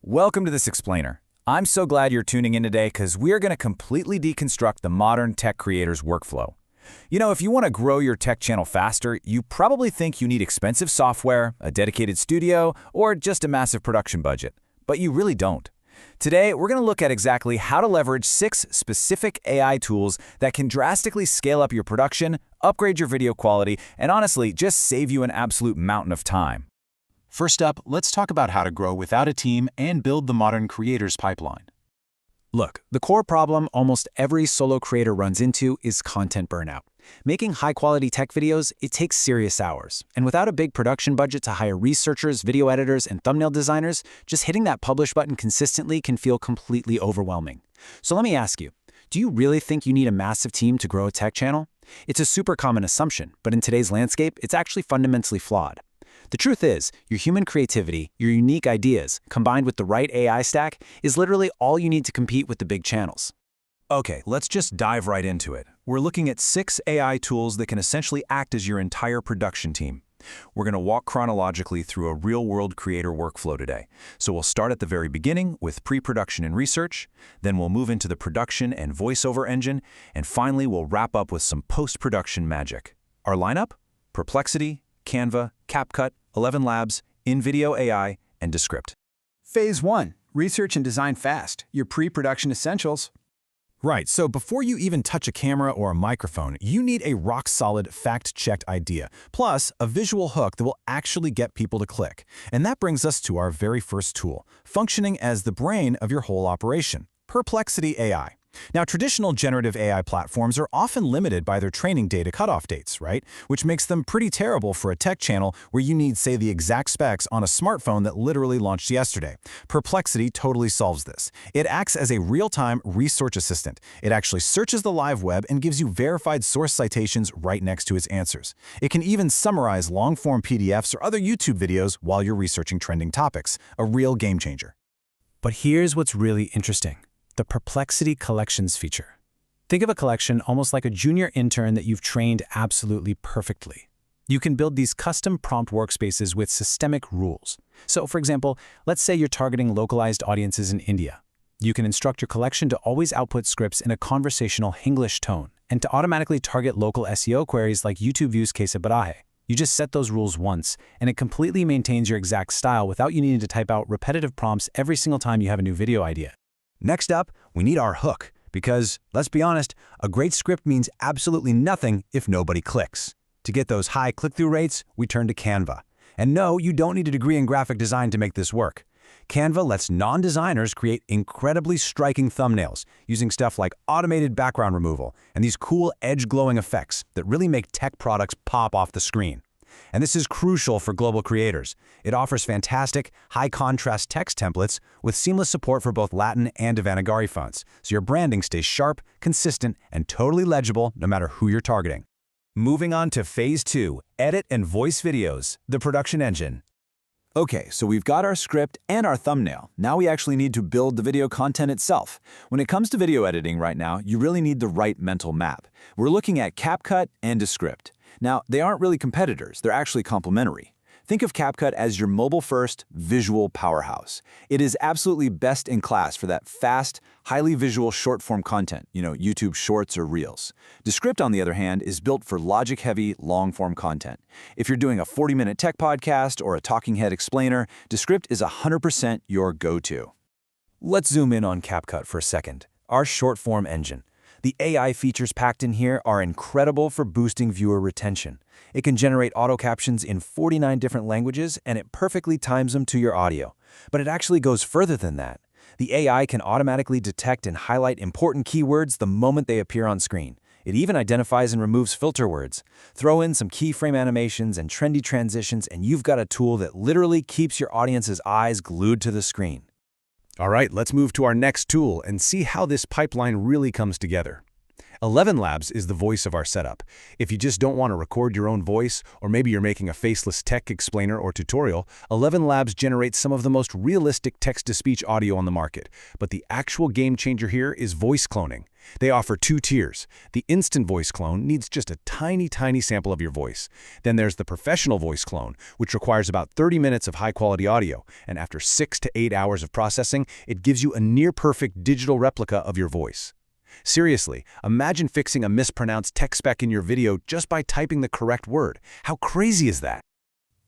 Welcome to this explainer. I'm so glad you're tuning in today because we're going to completely deconstruct the modern tech creator's workflow. You know, if you want to grow your tech channel faster, you probably think you need expensive software, a dedicated studio, or just a massive production budget. But you really don't. Today, we're going to look at exactly how to leverage 6 specific AI tools that can drastically scale up your production, upgrade your video quality, and honestly, just save you an absolute mountain of time. First up, let's talk about how to grow without a team and build the modern creator's pipeline. Look, the core problem almost every solo creator runs into is content burnout. Making high-quality tech videos, it takes serious hours. And without a big production budget to hire researchers, video editors, and thumbnail designers, just hitting that publish button consistently can feel completely overwhelming. So let me ask you, do you really think you need a massive team to grow a tech channel? It's a super common assumption, but in today's landscape, it's actually fundamentally flawed. The truth is, your human creativity, your unique ideas, combined with the right AI stack, is literally all you need to compete with the big channels. Okay, let's just dive right into it. We're looking at 6 AI tools that can essentially act as your entire production team. We're going to walk chronologically through a real-world creator workflow today. So we'll start at the very beginning with pre-production and research, then we'll move into the production and voiceover engine, and finally we'll wrap up with some post-production magic. Our lineup? Perplexity, Canva, CapCut, ElevenLabs, InVideo AI, and Descript. Phase 1. Research and design fast. Your pre-production essentials. Right, so before you even touch a camera or a microphone, you need a rock-solid, fact-checked idea, plus a visual hook that will actually get people to click. And that brings us to our very first tool, functioning as the brain of your whole operation, Perplexity AI. Now, traditional generative AI platforms are often limited by their training data cutoff dates, right? Which makes them pretty terrible for a tech channel where you need, say, the exact specs on a smartphone that literally launched yesterday. Perplexity totally solves this. It acts as a real-time research assistant. It actually searches the live web and gives you verified source citations right next to its answers. It can even summarize long-form PDFs or other YouTube videos while you're researching trending topics, a real game changer. But here's what's really interesting. The Perplexity Collections feature. Think of a collection almost like a junior intern that you've trained absolutely perfectly. You can build these custom prompt workspaces with systemic rules. So, for example, let's say you're targeting localized audiences in India. You can instruct your collection to always output scripts in a conversational Hinglish tone and to automatically target local SEO queries like YouTube views caise barahe. You just set those rules once, and it completely maintains your exact style without you needing to type out repetitive prompts every single time you have a new video idea. Next up, we need our hook, because, let's be honest, a great script means absolutely nothing if nobody clicks. To get those high click-through rates, we turn to Canva. And no, you don't need a degree in graphic design to make this work. Canva lets non-designers create incredibly striking thumbnails using stuff like automated background removal and these cool edge-glowing effects that really make tech products pop off the screen. And this is crucial for global creators. It offers fantastic, high-contrast text templates with seamless support for both Latin and Devanagari fonts, so your branding stays sharp, consistent, and totally legible no matter who you're targeting. Moving on to Phase 2, Edit and Voice Videos, the production engine. Okay, so we've got our script and our thumbnail. Now we actually need to build the video content itself. When it comes to video editing right now, you really need the right mental map. We're looking at CapCut and Descript. Now, they aren't really competitors, they're actually complementary. Think of CapCut as your mobile-first visual powerhouse. It is absolutely best in class for that fast, highly visual short-form content, YouTube Shorts or Reels. Descript, on the other hand, is built for logic-heavy, long-form content. If you're doing a 40-minute tech podcast or a talking head explainer, Descript is 100% your go-to. Let's zoom in on CapCut for a second, our short-form engine. The AI features packed in here are incredible for boosting viewer retention. It can generate auto captions in 49 different languages, and it perfectly times them to your audio. But it actually goes further than that. The AI can automatically detect and highlight important keywords the moment they appear on screen. It even identifies and removes filter words. Throw in some keyframe animations and trendy transitions, and you've got a tool that literally keeps your audience's eyes glued to the screen. All right, let's move to our next tool and see how this pipeline really comes together. ElevenLabs is the voice of our setup. If you just don't want to record your own voice, or maybe you're making a faceless tech explainer or tutorial, ElevenLabs generates some of the most realistic text-to-speech audio on the market. But the actual game changer here is voice cloning. They offer 2 tiers. The instant voice clone needs just a tiny sample of your voice. Then there's the professional voice clone, which requires about 30 minutes of high-quality audio, and after 6 to 8 hours of processing, it gives you a near-perfect digital replica of your voice. Seriously, imagine fixing a mispronounced text spec in your video just by typing the correct word. How crazy is that?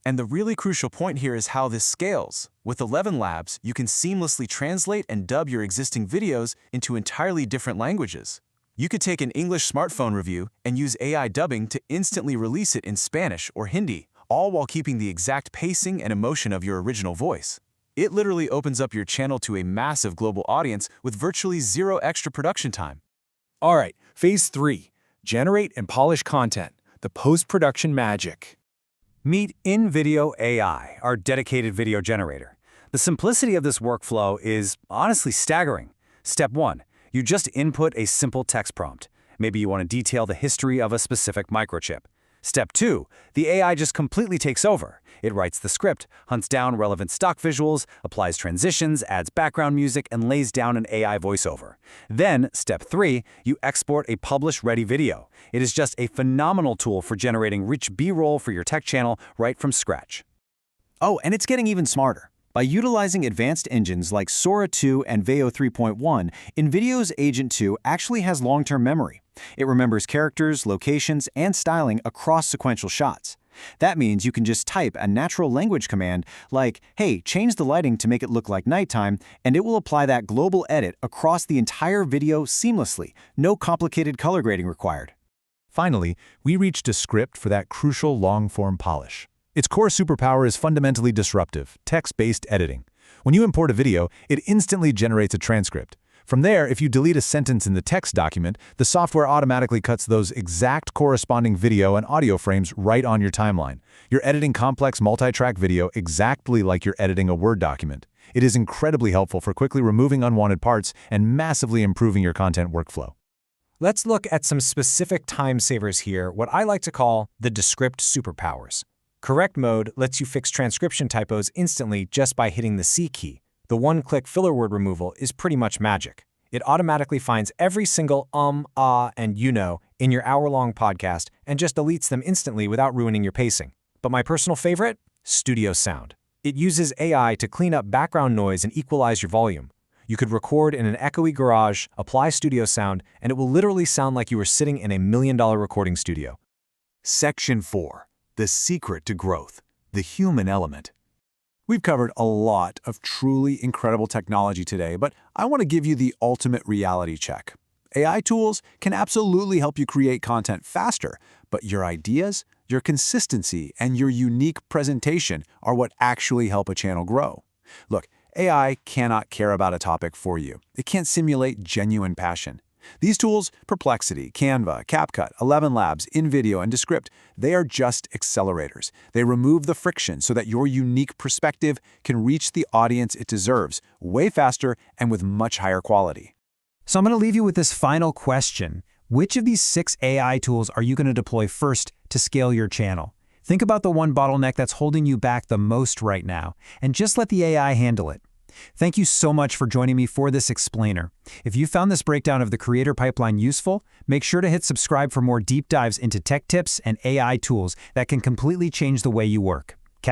And the really crucial point here is how this scales. With ElevenLabs, you can seamlessly translate and dub your existing videos into entirely different languages. You could take an English smartphone review and use AI dubbing to instantly release it in Spanish or Hindi, all while keeping the exact pacing and emotion of your original voice. It literally opens up your channel to a massive global audience with virtually 0 extra production time. All right, phase 3, generate and polish content, the post-production magic. Meet InVideo AI, our dedicated video generator. The simplicity of this workflow is honestly staggering. Step 1, you just input a simple text prompt. Maybe you want to detail the history of a specific microchip. Step 2, the AI just completely takes over. It writes the script, hunts down relevant stock visuals, applies transitions, adds background music, and lays down an AI voiceover. Then, step 3, you export a publish-ready video. It is just a phenomenal tool for generating rich B-roll for your tech channel right from scratch. Oh, and it's getting even smarter. By utilizing advanced engines like Sora 2 and Veo 3.1, InVideo's Agent 2 actually has long-term memory. It remembers characters, locations, and styling across sequential shots. That means you can just type a natural language command like, hey, change the lighting to make it look like nighttime, and it will apply that global edit across the entire video seamlessly. No complicated color grading required. Finally, we reach Descript for that crucial long-form polish. Its core superpower is fundamentally disruptive, text-based editing. When you import a video, it instantly generates a transcript. From there, if you delete a sentence in the text document, the software automatically cuts those exact corresponding video and audio frames right on your timeline. You're editing complex multi-track video exactly like you're editing a Word document. It is incredibly helpful for quickly removing unwanted parts and massively improving your content workflow. Let's look at some specific time savers here, what I like to call the Descript superpowers. Correct mode lets you fix transcription typos instantly just by hitting the C key. The one-click filler word removal is pretty much magic. It automatically finds every single and you know in your hour-long podcast and just deletes them instantly without ruining your pacing. But my personal favorite? Studio Sound. It uses AI to clean up background noise and equalize your volume. You could record in an echoey garage, apply Studio Sound, and it will literally sound like you were sitting in a $1 million recording studio. Section 4. The secret to growth. The human element. We've covered a lot of truly incredible technology today, but I want to give you the ultimate reality check. AI tools can absolutely help you create content faster, but your ideas, your consistency, and your unique presentation are what actually help a channel grow. Look, AI cannot care about a topic for you. It can't simulate genuine passion. These tools, Perplexity, Canva, CapCut, ElevenLabs, InVideo, and Descript, they are just accelerators. They remove the friction so that your unique perspective can reach the audience it deserves way faster and with much higher quality. So I'm going to leave you with this final question. Which of these 6 AI tools are you going to deploy first to scale your channel? Think about the one bottleneck that's holding you back the most right now, and just let the AI handle it. Thank you so much for joining me for this explainer. If you found this breakdown of the creator pipeline useful, make sure to hit subscribe for more deep dives into tech tips and AI tools that can completely change the way you work.